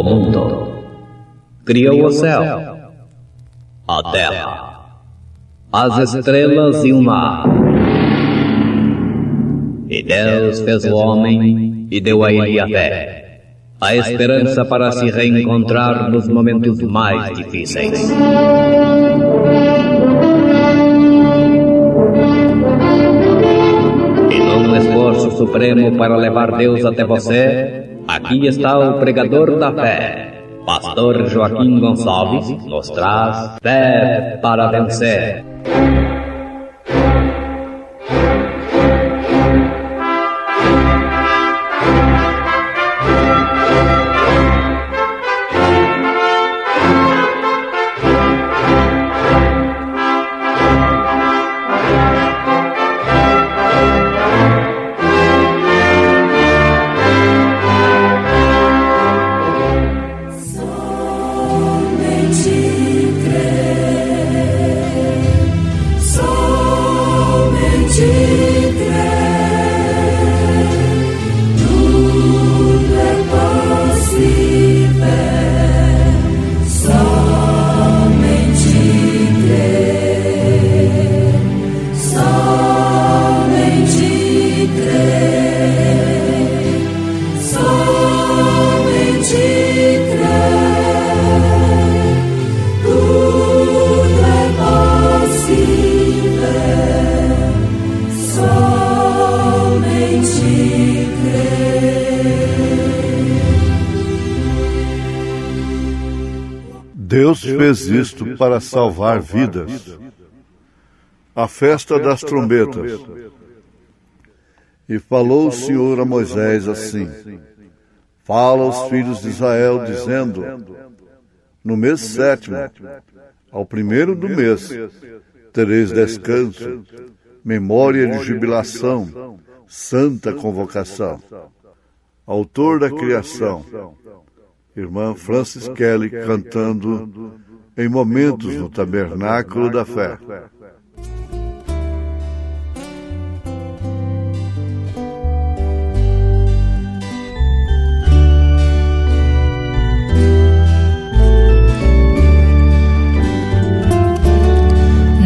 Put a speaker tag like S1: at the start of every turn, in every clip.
S1: o mundo, criou o céu, a terra, as estrelas e o mar. E Deus fez o homem e deu a ele a fé, a esperança para se reencontrar nos momentos mais difíceis. E num esforço supremo para levar Deus até você, aqui está o pregador da fé, Pastor Joaquim Gonçalves, nos traz fé para vencer.
S2: Deus fez isto para salvar vidas. A festa das trombetas. E falou o Senhor a Moisés assim: fala aos filhos de Israel, dizendo: no mês 7º, ao 1º do mês, tereis descanso, memória de jubilação, santa convocação. Autor da criação, irmã Francis Kelly, cantando em Momentos no Tabernáculo da Fé.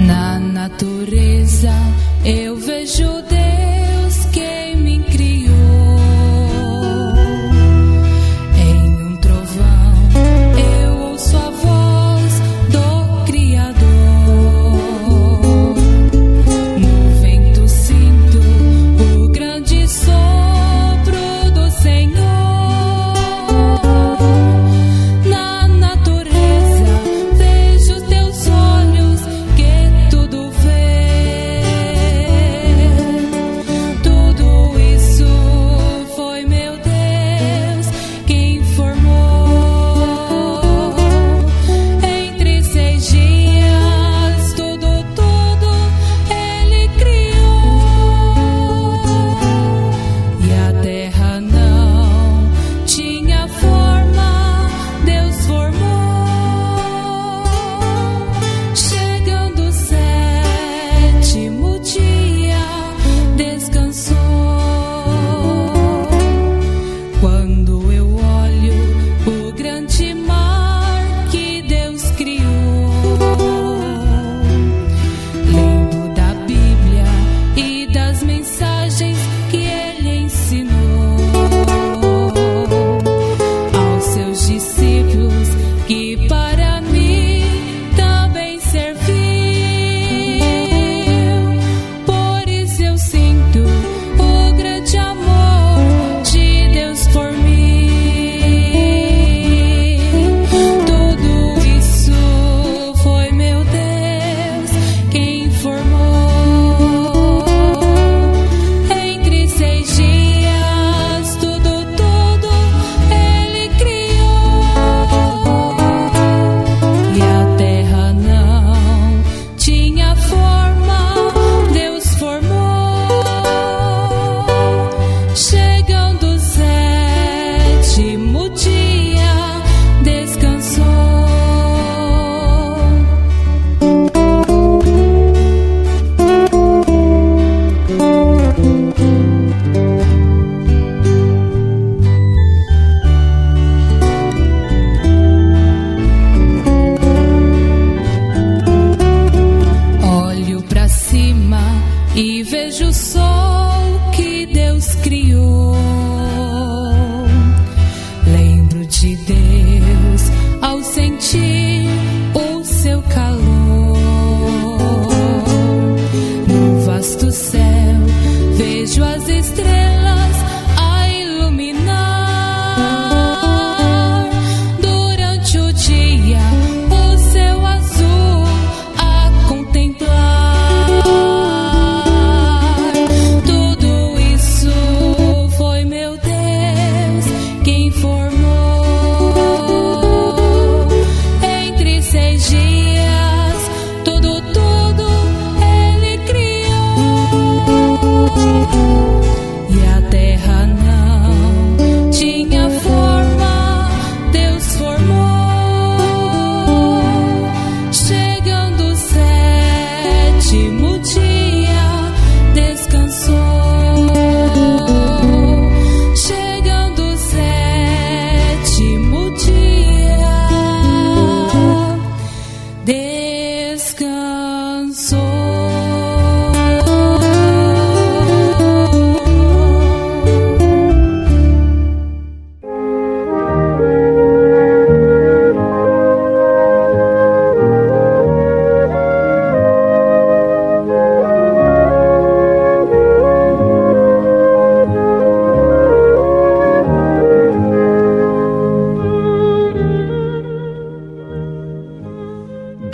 S3: Na natureza eu vejo Deus que me criou. Eu ouço a voz do Criador.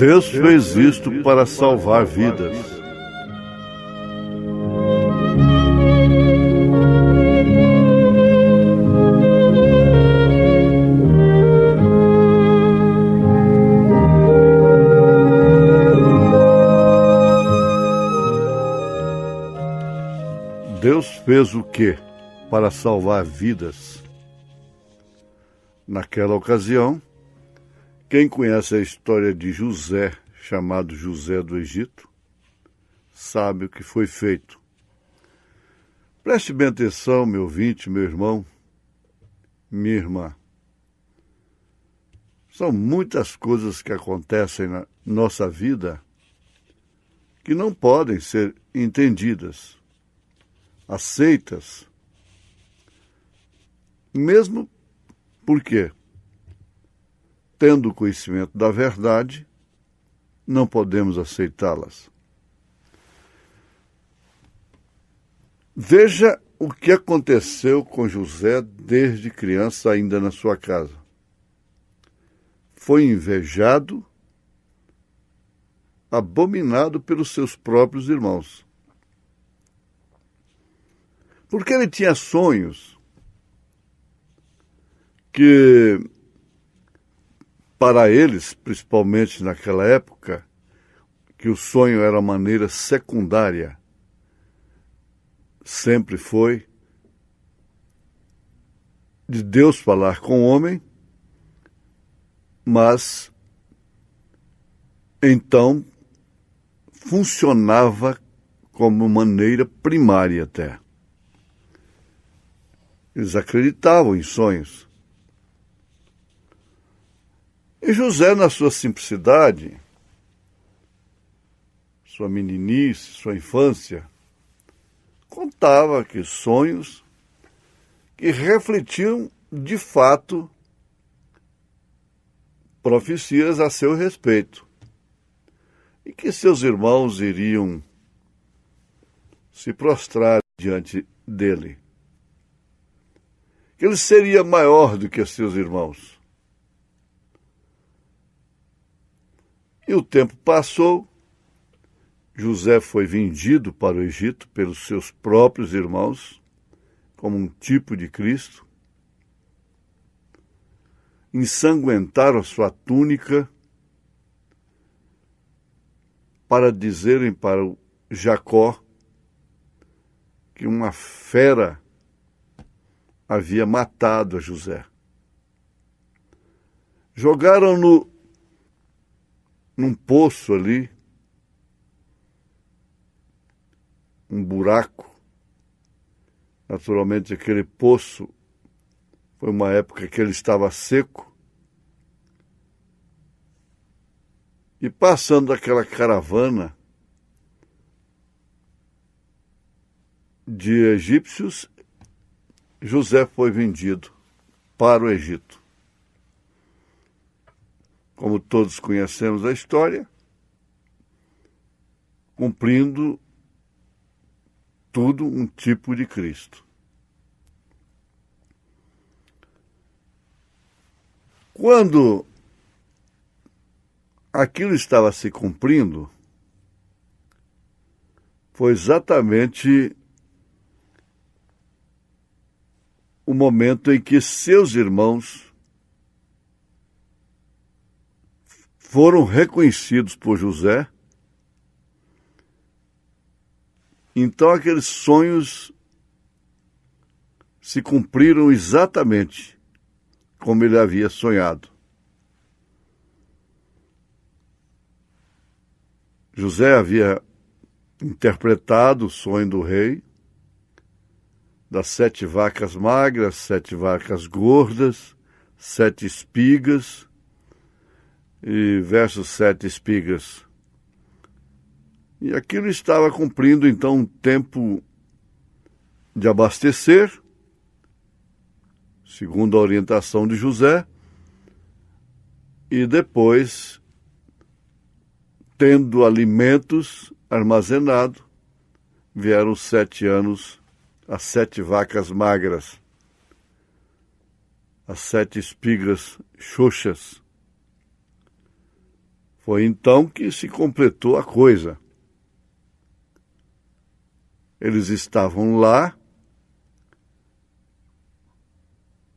S2: Deus fez isto para salvar vidas. Deus fez o quê para salvar vidas? Naquela ocasião, quem conhece a história de José, chamado José do Egito, sabe o que foi feito. Preste bem atenção, meu ouvinte, meu irmão, minha irmã. São muitas coisas que acontecem na nossa vida que não podem ser entendidas, aceitas, mesmo porque, tendo conhecimento da verdade, não podemos aceitá-las. Veja o que aconteceu com José desde criança, ainda na sua casa. Foi invejado, abominado pelos seus próprios irmãos. Porque ele tinha sonhos que, para eles, principalmente naquela época, que o sonho era maneira secundária, sempre foi, de Deus falar com o homem, mas então funcionava como maneira primária até. Eles acreditavam em sonhos. E José, na sua simplicidade, sua meninice, sua infância, contava que sonhos que refletiam, de fato, profecias a seu respeito, e que seus irmãos iriam se prostrar diante dele, que ele seria maior do que seus irmãos. E o tempo passou, José foi vendido para o Egito pelos seus próprios irmãos, como um tipo de Cristo. Ensanguentaram a sua túnica para dizerem para o Jacó que uma fera havia matado a José. Jogaram-no num poço ali, um buraco. Naturalmente, aquele poço foi uma época que ele estava seco. E passando aquela caravana de egípcios, José foi vendido para o Egito. Como todos conhecemos a história, cumprindo tudo um tipo de Cristo. Quando aquilo estava se cumprindo, foi exatamente o momento em que seus irmãos foram reconhecidos por José. Então aqueles sonhos se cumpriram exatamente como ele havia sonhado. José havia interpretado o sonho do rei, das 7 vacas magras, 7 vacas gordas, 7 espigas, e versos 7 espigas. E aquilo estava cumprindo, então, um tempo de abastecer, segundo a orientação de José, e depois, tendo alimentos armazenados, vieram os 7 anos, as 7 vacas magras, as 7 espigas xoxas. Foi então que se completou a coisa. Eles estavam lá,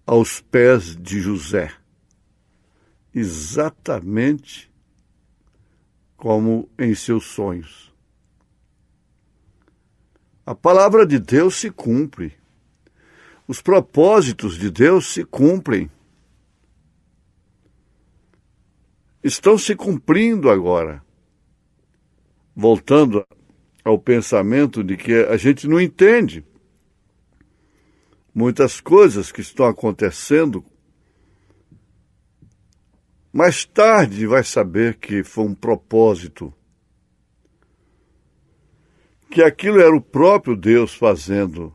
S2: aos pés de José, exatamente como em seus sonhos. A palavra de Deus se cumpre. Os propósitos de Deus se cumprem. Estão se cumprindo agora. Voltando ao pensamento de que a gente não entende muitas coisas que estão acontecendo. Mais tarde vai saber que foi um propósito, que aquilo era o próprio Deus fazendo,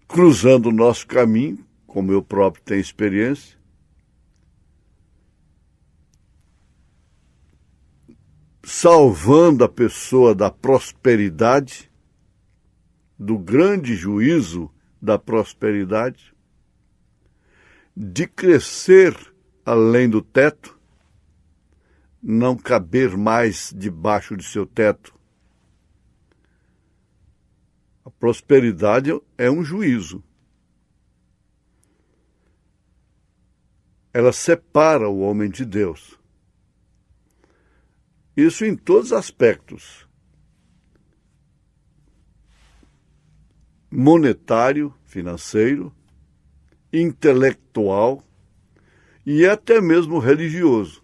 S2: cruzando o nosso caminho, como eu próprio tenho experiência, salvando a pessoa da prosperidade, do grande juízo da prosperidade, de crescer além do teto, não caber mais debaixo de seu teto. A prosperidade é um juízo. Ela separa o homem de Deus. Isso em todos os aspectos. Monetário, financeiro, intelectual e até mesmo religioso.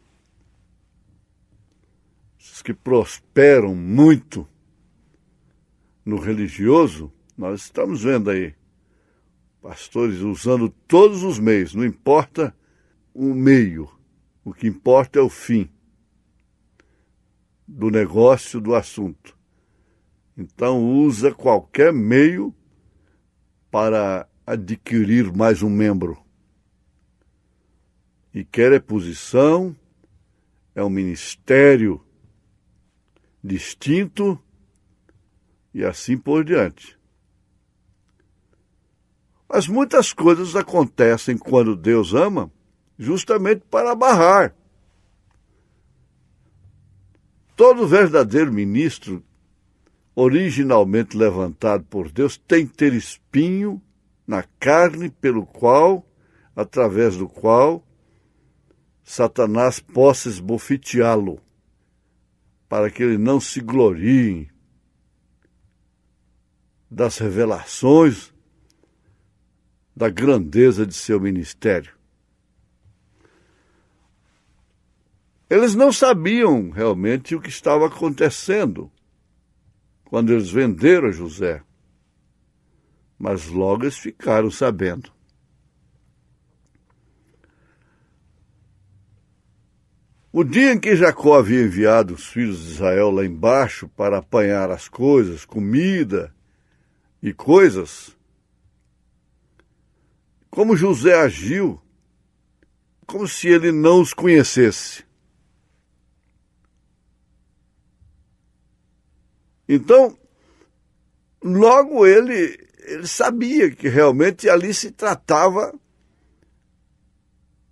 S2: Os que prosperam muito no religioso, nós estamos vendo aí pastores usando todos os meios, não importa o meio, o que importa é o fim do negócio, do assunto. Então usa qualquer meio para adquirir mais um membro. E quer é posição, é um ministério distinto e assim por diante. Mas muitas coisas acontecem quando Deus ama, justamente para barrar. Todo verdadeiro ministro, originalmente levantado por Deus, tem que ter espinho na carne pelo qual, através do qual, Satanás possa esbofeteá-lo, para que ele não se glorie das revelações da grandeza de seu ministério. Eles não sabiam realmente o que estava acontecendo quando eles venderam a José, mas logo eles ficaram sabendo. O dia em que Jacó havia enviado os filhos de Israel lá embaixo para apanhar as coisas, comida e coisas, como José agiu, como se ele não os conhecesse. Então, logo ele sabia que realmente ali se tratava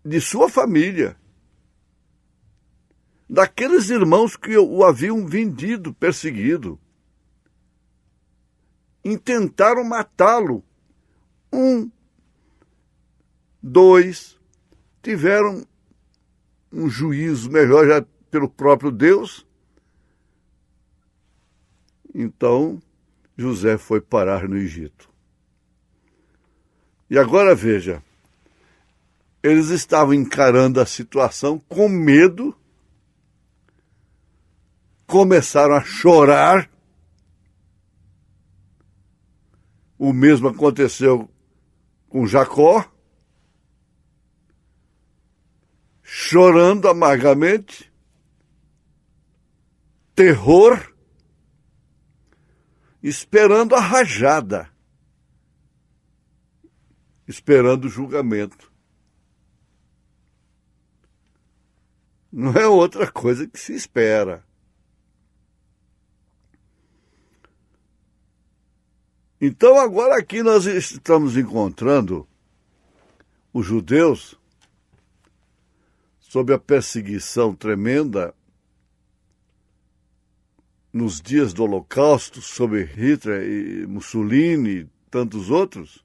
S2: de sua família, daqueles irmãos que o haviam vendido, perseguido. Intentaram matá-lo. 1, 2, tiveram um juízo melhor já pelo próprio Deus. Então, José foi parar no Egito. E agora veja, eles estavam encarando a situação com medo, começaram a chorar. O mesmo aconteceu com Jacó, chorando amargamente, terror, esperando a rajada, esperando o julgamento. Não é outra coisa que se espera. Então agora aqui nós estamos encontrando os judeus sob a perseguição tremenda, nos dias do Holocausto, sob Hitler e Mussolini e tantos outros,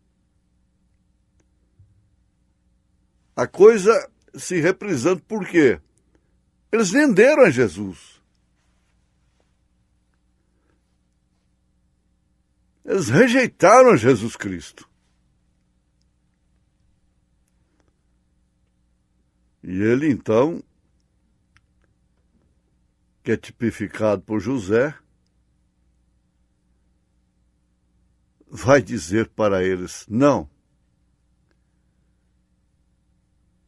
S2: a coisa se reprisando. Por quê? Eles venderam a Jesus. Eles rejeitaram Jesus Cristo. E ele, então, que é tipificado por José, vai dizer para eles: não.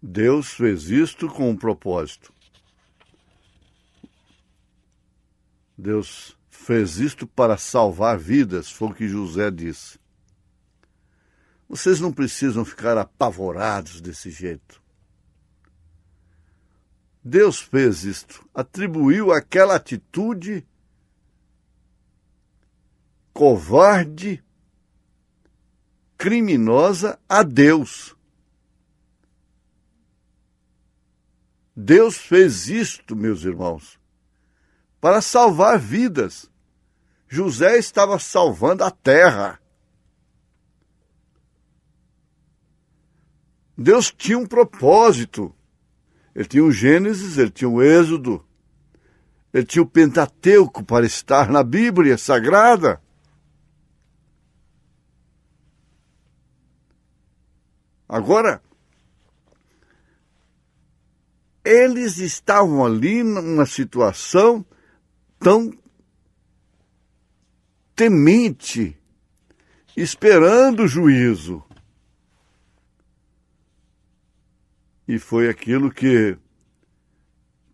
S2: Deus fez isto com um propósito. Deus fez isto para salvar vidas, foi o que José disse. Vocês não precisam ficar apavorados desse jeito. Deus fez isto, atribuiu aquela atitude covarde, criminosa a Deus. Deus fez isto, meus irmãos, para salvar vidas. José estava salvando a terra. Deus tinha um propósito. Ele tinha o Gênesis, ele tinha o Êxodo, ele tinha o Pentateuco para estar na Bíblia Sagrada. Agora, eles estavam ali numa situação tão temente, esperando o juízo. E foi aquilo que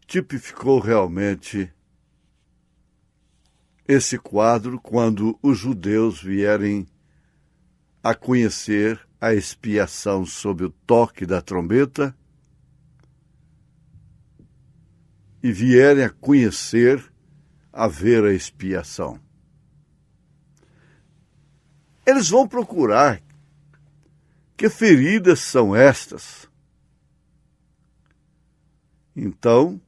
S2: tipificou realmente esse quadro quando os judeus vierem a conhecer a expiação sob o toque da trombeta e vierem a conhecer, a ver a expiação. Eles vão procurar que feridas são estas. Então,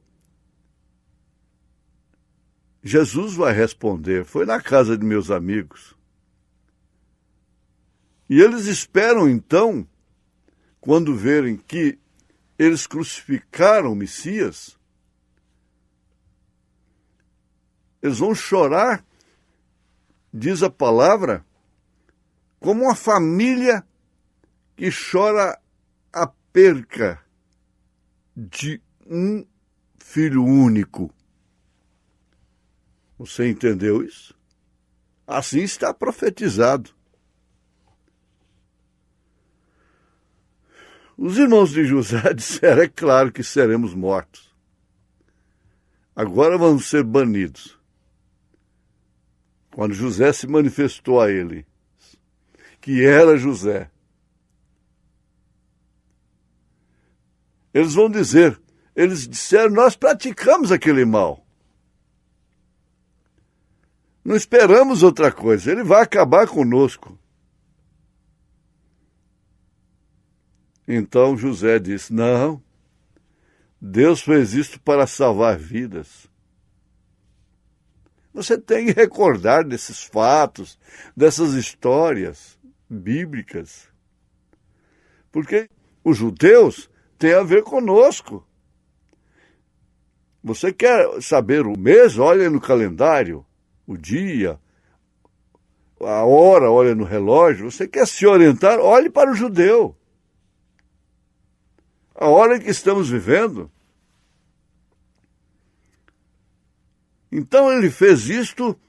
S2: Jesus vai responder: foi na casa de meus amigos. E eles esperam, então, quando verem que eles crucificaram o Messias, eles vão chorar, diz a palavra, como uma família que chora a perca de um filho único. Você entendeu isso? Assim está profetizado. Os irmãos de José disseram: é claro que seremos mortos. Agora vamos ser banidos. Quando José se manifestou a ele, que era José, eles vão dizer, eles disseram: nós praticamos aquele mal. Não esperamos outra coisa, ele vai acabar conosco. Então José disse: não, Deus fez isto para salvar vidas. Você tem que recordar desses fatos, dessas histórias bíblicas. Porque os judeus têm a ver conosco. Você quer saber o mês? Olha no calendário, o dia, a hora, olha no relógio. Você quer se orientar? Olhe para o judeu. A hora em que estamos vivendo. Então ele fez isto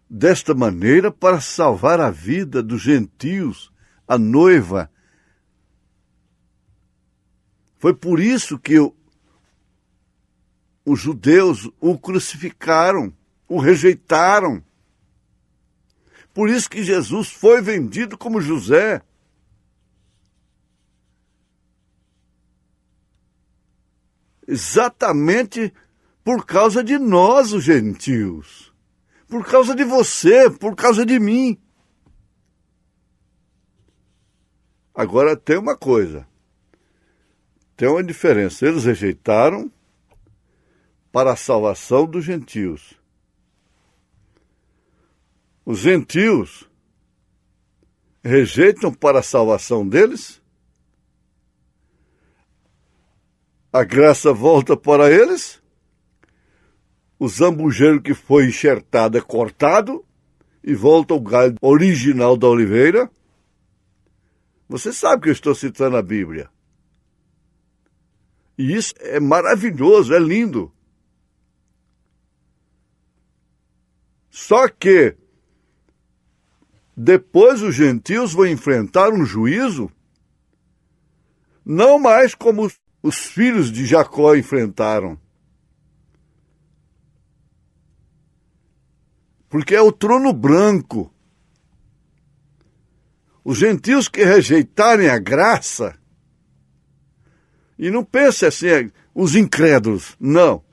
S2: desta maneira para salvar a vida dos gentios, a noiva. Foi por isso que os judeus o crucificaram, o rejeitaram. Por isso que Jesus foi vendido como José. Exatamente por causa de nós, os gentios. Por causa de você, por causa de mim. Agora tem uma coisa. Tem uma diferença. Eles rejeitaram para a salvação dos gentios. Os gentios rejeitam para a salvação deles, a graça volta para eles, o zambujeiro que foi enxertado é cortado e volta o galho original da oliveira. Você sabe que eu estou citando a Bíblia. E isso é maravilhoso, é lindo. Só que depois os gentios vão enfrentar um juízo, não mais como os filhos de Jacó enfrentaram. Porque é o trono branco. Os gentios que rejeitarem a graça, e não pense assim, os incrédulos, não.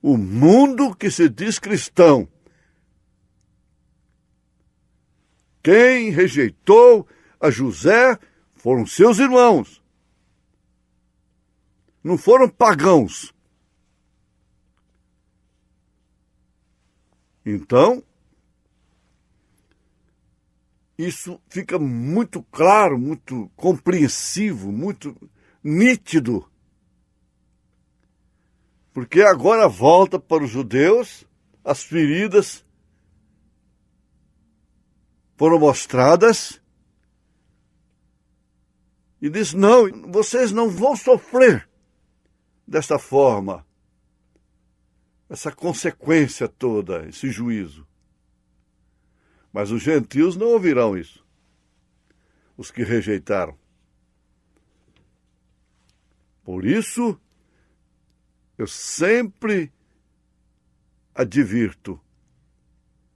S2: O mundo que se diz cristão. Quem rejeitou a José foram seus irmãos. Não foram pagãos. Então, isso fica muito claro, muito compreensivo, muito nítido. Porque agora volta para os judeus, as feridas foram mostradas e diz, não, vocês não vão sofrer desta forma, essa consequência toda, esse juízo. Mas os gentios não ouvirão isso, os que rejeitaram. Por isso, eu sempre advirto,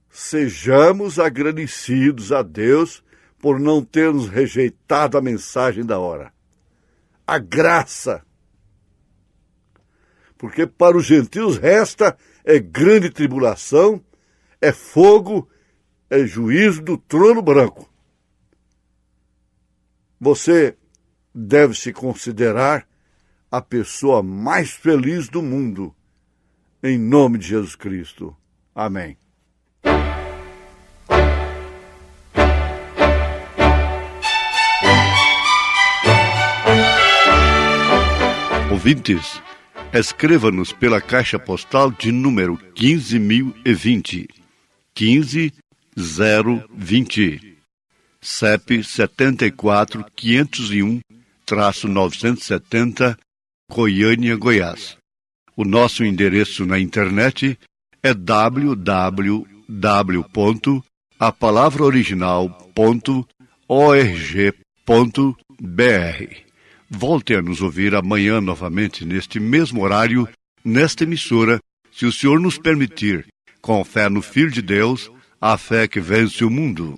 S2: sejamos agradecidos a Deus por não termos rejeitado a mensagem da hora. A graça. Porque para os gentios resta é grande tribulação, é fogo, é juízo do trono branco. Você deve se considerar a pessoa mais feliz do mundo, em nome de Jesus Cristo. Amém. Ouvintes, escreva-nos pela caixa postal de número 15.020, 15020, CEP 74.501-970, Goiânia, Goiás. O nosso endereço na internet é www.apalavraoriginal.org.br. Volte a nos ouvir amanhã novamente neste mesmo horário, nesta emissora, se o Senhor nos permitir, com fé no Filho de Deus, a fé que vence o mundo.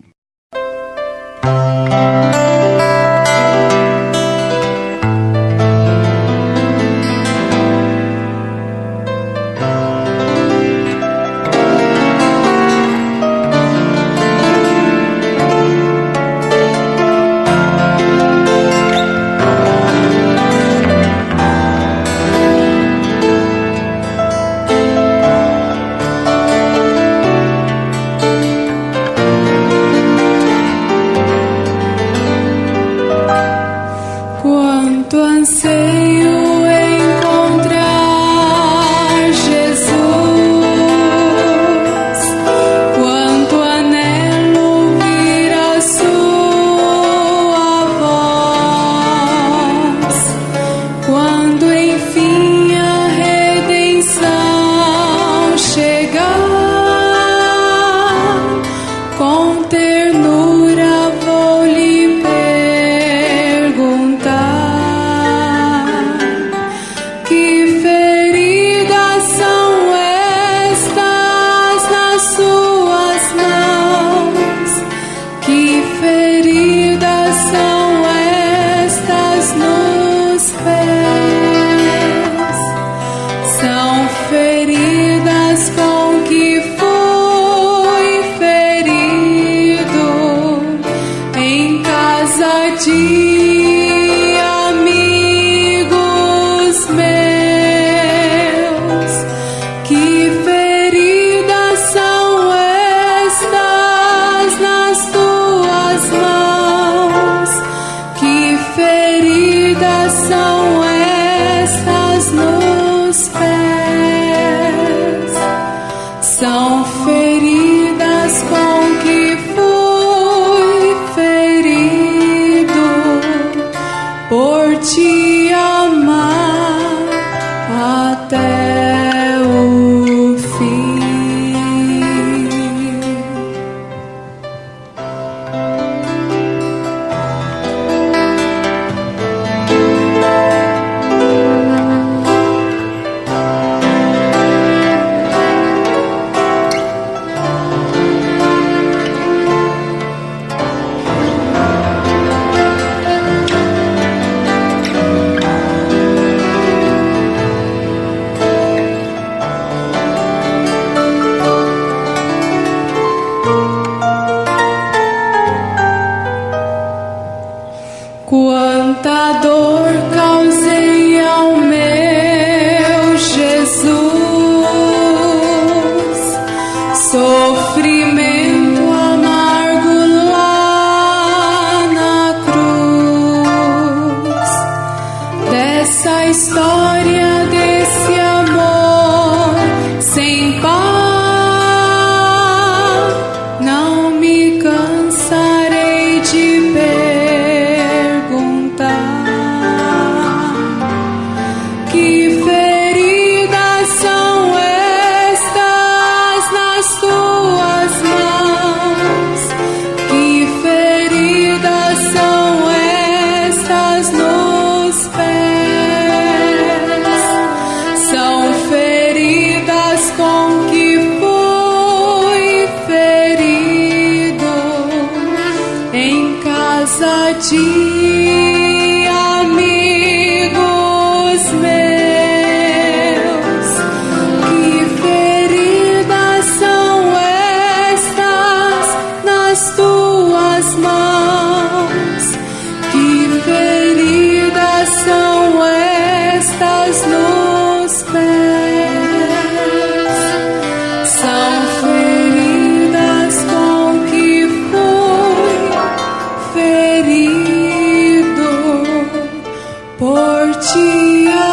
S3: Perguntar te amar até o fim. Quanta dor causei ao meu Jesus, sofrimento amargo lá na cruz, dessa história, desse amor sem par, não me cansarei de que feridas são estas nas tuas mãos? Que feridas são estas nos pés? São feridas com que fui ferido em casa de nos pés, são feridas com que fui ferido por ti.